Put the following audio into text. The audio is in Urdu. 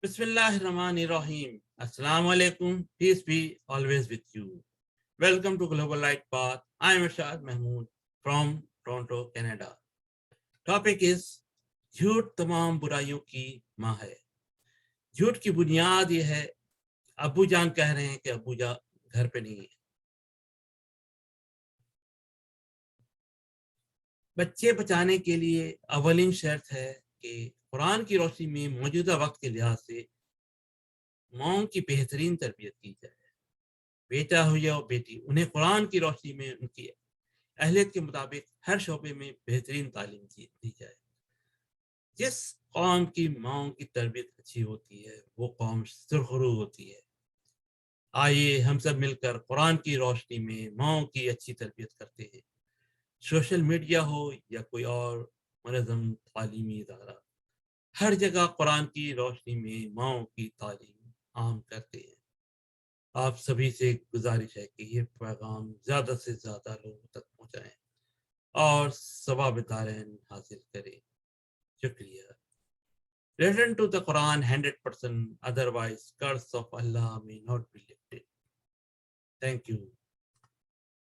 Bismillahirrahmanirrahim. Assalamu alaikum. Peace be always with you. Welcome to Global Light Path. I am Irshad Mahmood from Toronto, Canada. Topic is جھوٹ تمام برائیوں کی ماں ہے. جھوٹ کی بنیاد یہ ہے ابو جان کہہ رہے ہیں کہ ابو جان گھر پہ نہیں ہے. بچے بچانے کے لیے اولین شرط ہے کہ قرآن کی روشنی میں موجودہ وقت کے لحاظ سے ماؤں کی بہترین تربیت کی جائے. بیٹا ہو یا بیٹی, انہیں قرآن کی روشنی میں ان کی اہلیت کے مطابق ہر شعبے میں بہترین تعلیم دی جائے. جس قوم کی ماؤں کی تربیت اچھی ہوتی ہے وہ قوم سرخرو ہوتی ہے. آئیے ہم سب مل کر قرآن کی روشنی میں ماؤں کی اچھی تربیت کرتے ہیں. سوشل میڈیا ہو یا کوئی اور منظم تعلیمی ادارہ, ہر جگہ قرآن کی روشنی میں ماؤں کی تعلیم عام کرتے ہیں. آپ سبھی سے گزارش ہے کہ یہ پیغام زیادہ سے زیادہ لوگوں تک پہنچائیں اور ثواب دارین حاصل کریں. شکریہ. Return to the Quran 100%, otherwise curse of Allah may not be lifted. Thank you.